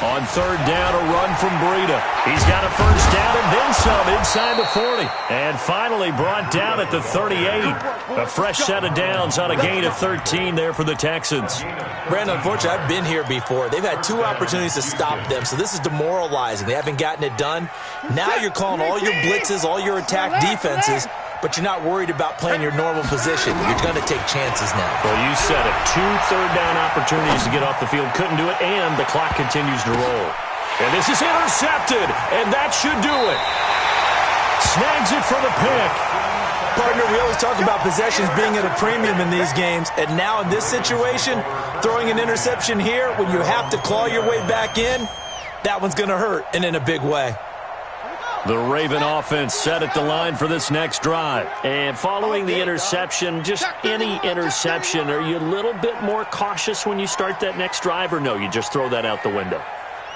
On 3rd down, a run from Breida. He's got a 1st down and then some inside the 40. And finally brought down at the 38. A fresh set of downs on a gain of 13 there for the Texans. Brandon, unfortunately, I've been here before. They've had 2 opportunities to stop them, so this is demoralizing. They haven't gotten it done. Now you're calling all your blitzes, all your attack defenses, but you're not worried about playing your normal position. You're going to take chances now. Well, you said it. 2 third-down opportunities to get off the field. Couldn't do it, and the clock continues to roll. And this is intercepted, and that should do it. Snags it for the pick. Partner, we always talk about possessions being at a premium in these games, and now in this situation, throwing an interception here when you have to claw your way back in, that one's going to hurt, and in a big way. The Raven offense set at the line for this next drive. And following the interception, just any interception, are you a little bit more cautious when you start that next drive, or no, you just throw that out the window?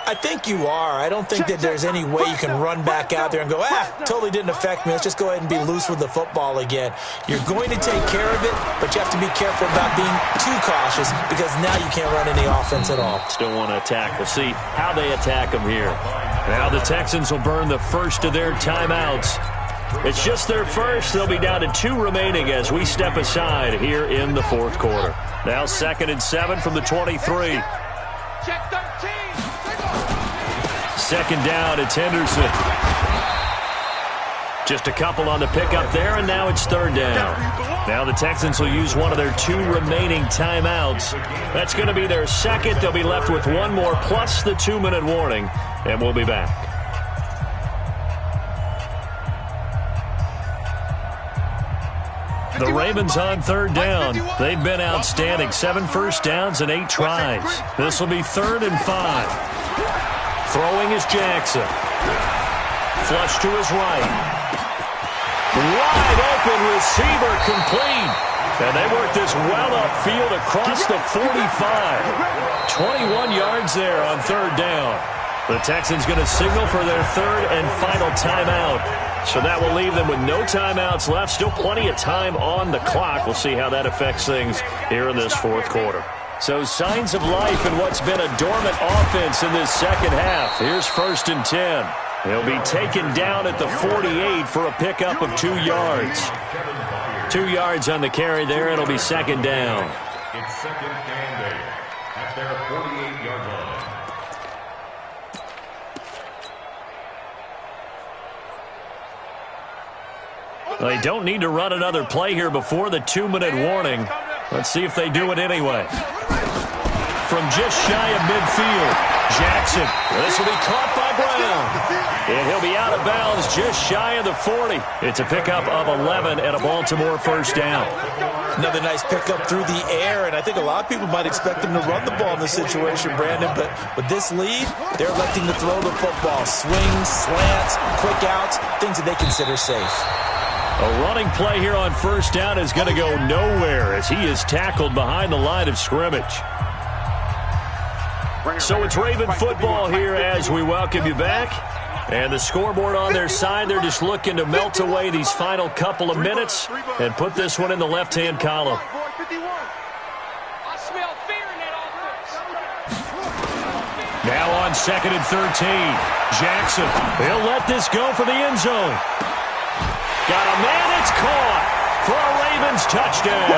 I think you are. I don't think that there's any way you can run back out there and go, totally didn't affect me. Let's just go ahead and be loose with the football again. You're going to take care of it, but you have to be careful about being too cautious because now you can't run any offense at all. Still want to attack. We'll see how they attack them here. Now the Texans will burn the first of their timeouts. It's just their first. They'll be down to 2 remaining as we step aside here in the 4th quarter. Now 2nd and 7 from the 23. Check 13. 2nd down, it's Henderson. Just a couple on the pickup there, and now it's 3rd down. Now the Texans will use one of their 2 remaining timeouts. That's going to be their second. They'll be left with 1 more plus the 2-minute warning, and we'll be back. The Ravens on 3rd down. They've been outstanding. 7 first downs and 8 tries. This will be 3rd and 5. Throwing is Jackson. Flush to his right. Wide open receiver complete. And they work this well upfield across the 45. 21 yards there on 3rd down. The Texans going to signal for their 3rd and final timeout. So that will leave them with no timeouts left. Still plenty of time on the clock. We'll see how that affects things here in this 4th quarter. So signs of life in what's been a dormant offense in this second half. Here's 1st and 10. He'll be taken down at the 48 for a pickup of 2 yards. 2 yards on the carry there. It'll be 2nd down. It's 2nd and 8 at their 48-yard line. They don't need to run another play here before the 2-minute warning. Let's see if they do it anyway. From just shy of midfield, Jackson. This will be caught by Brown. And he'll be out of bounds just shy of the 40. It's a pickup of 11 and a Baltimore 1st down. Another nice pickup through the air, and I think a lot of people might expect them to run the ball in this situation, Brandon, but with this lead, they're electing to throw the football. Swings, slants, quick outs, things that they consider safe. A running play here on 1st down is going to go nowhere as he is tackled behind the line of scrimmage. So it's Raven football here as we welcome you back. And the scoreboard on their side, they're just looking to melt away these final couple of minutes and put this one in the left-hand column. Now on 2nd and 13, Jackson. He'll let this go for the end zone. Got a man, it's caught for a Ravens touchdown.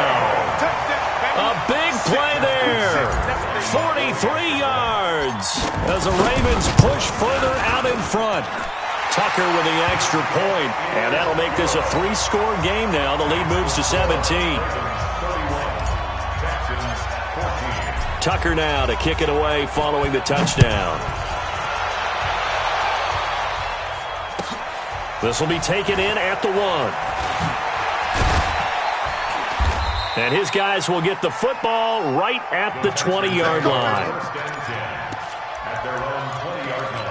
A big play there. 43 yards as the Ravens push further out in front. Tucker with the extra point, and that'll make this a 3-score game now. The lead moves to 17. Tucker now to kick it away following the touchdown. This will be taken in at the 1. And his guys will get the football right at the 20-yard line. At their own 20-yard line.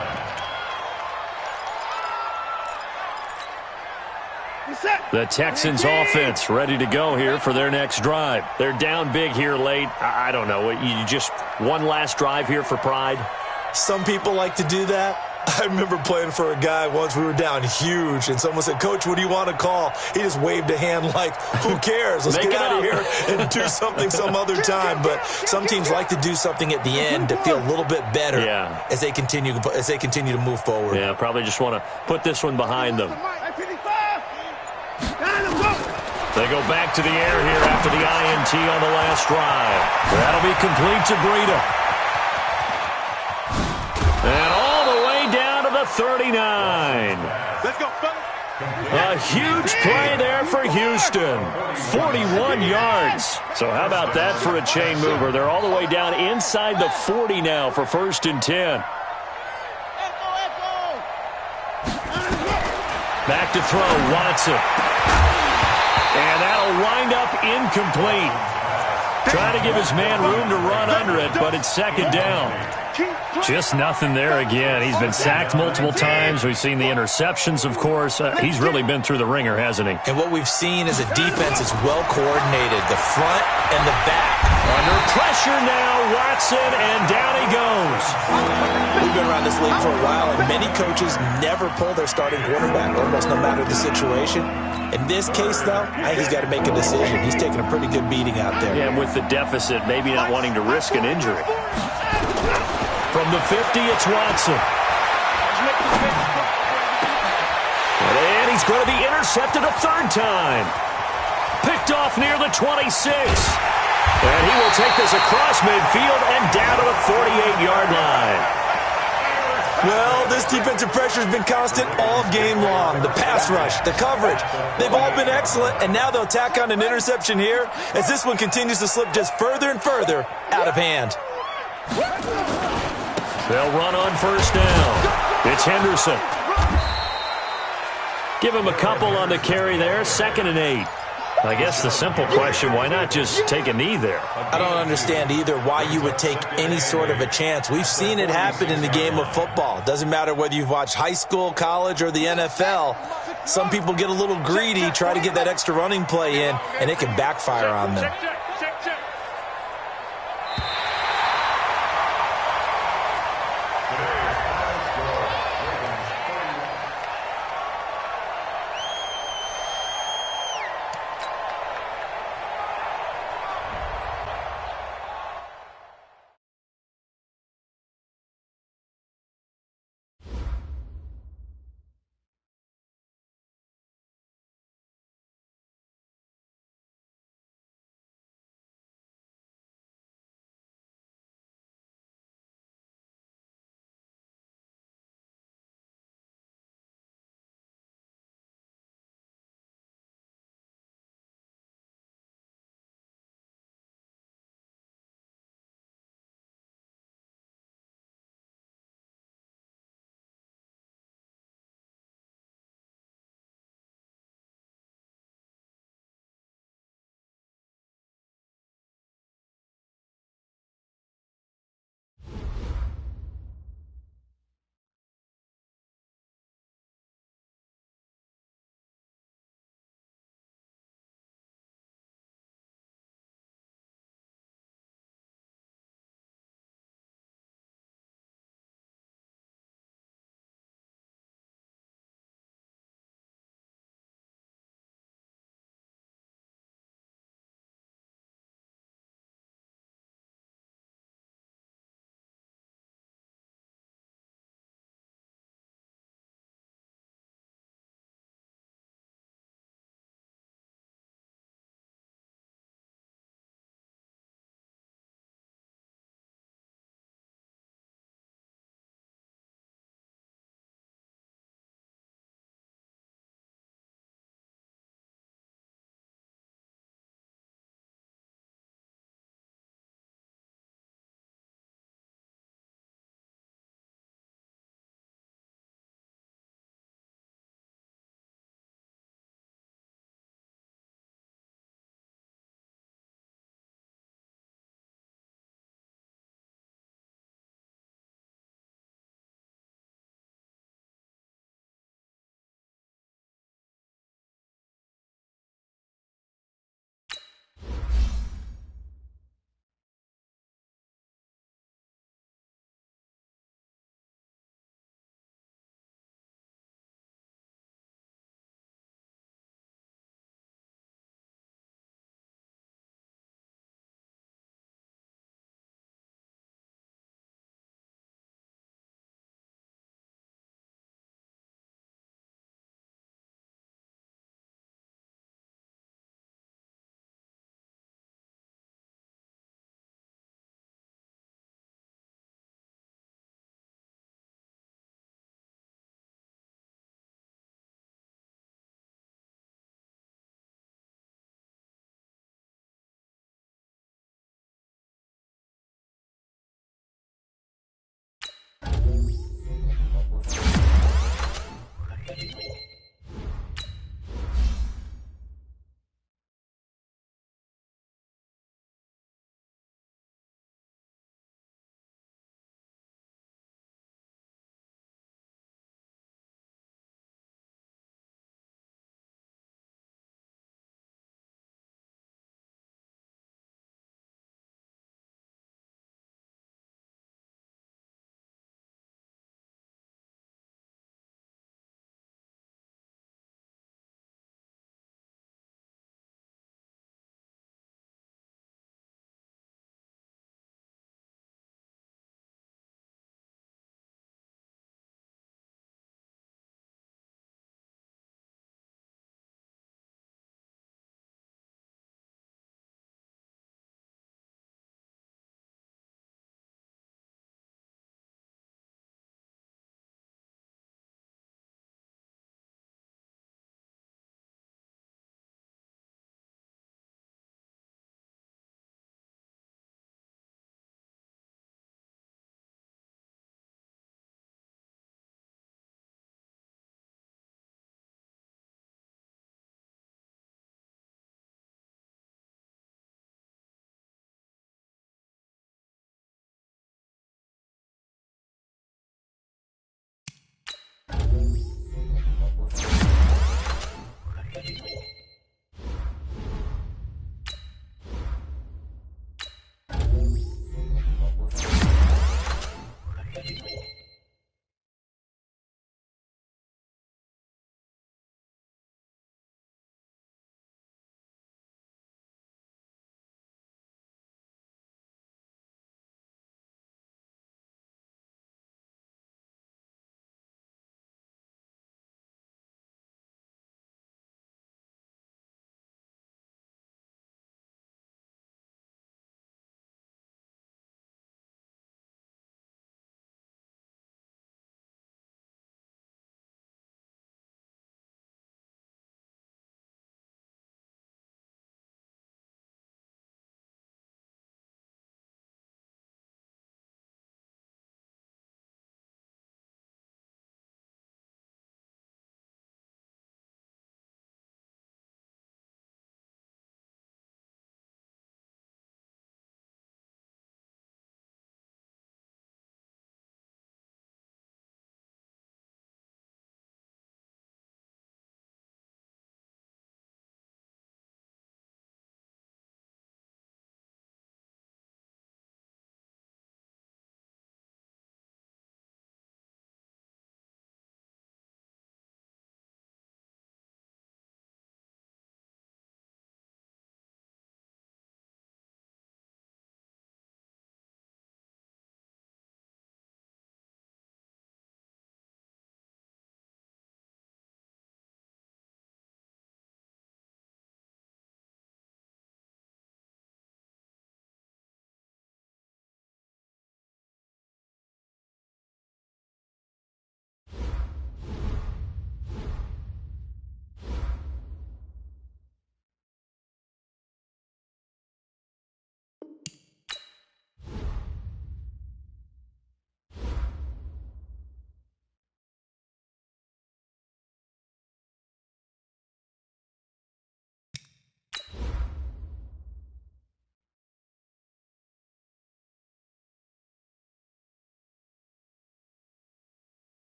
The Texans offense ready to go here for their next drive. They're down big here late. I don't know. You just one last drive here for pride? Some people like to do that. I remember playing for a guy once. We were down huge, and someone said, "Coach, what do you want to call?" He just waved a hand like, who cares? Let's get out of here and do something some other time. But some teams like to do something at the end to feel a little bit better as they continue to move forward. Yeah, probably just want to put this one behind them. They go back to the air here after the INT on the last drive. That'll be complete to Breida. And all the way down to the 39. Let's go, fellas. A huge play there for Houston. 41 yards. So how about that for a chain mover? They're all the way down inside the 40 now for 1st and 10. Back to throw, Watson. And that'll wind up incomplete. Trying to give his man room to run under it, but it's 2nd down. Just nothing there again. He's been sacked multiple times. We've seen the interceptions, of course. He's really been through the ringer, hasn't he? And what we've seen is a defense that's well coordinated, the front and the back. Under pressure now, Watson, and down he goes. We've been around this league for a while, and many coaches never pull their starting quarterback, almost no matter the situation. In this case, though, I think he's got to make a decision. He's taking a pretty good beating out there. Yeah, and with the deficit, maybe not wanting to risk an injury. From the 50, it's Watson. And he's going to be intercepted a 3rd time. Picked off near the 26. And he will take this across midfield and down to the 48-yard line. Well, this defensive pressure has been constant all game long. The pass rush, the coverage, they've all been excellent, and now they'll tack on an interception here as this one continues to slip just further and further out of hand. They'll run on 1st down. It's Henderson. Give him a couple on the carry there, 2nd and 8. I guess the simple question, why not just take a knee there? I don't understand either why you would take any sort of a chance. We've seen it happen in the game of football. Doesn't matter whether you've watched high school, college, or the NFL. Some people get a little greedy, try to get that extra running play in, and it can backfire on them.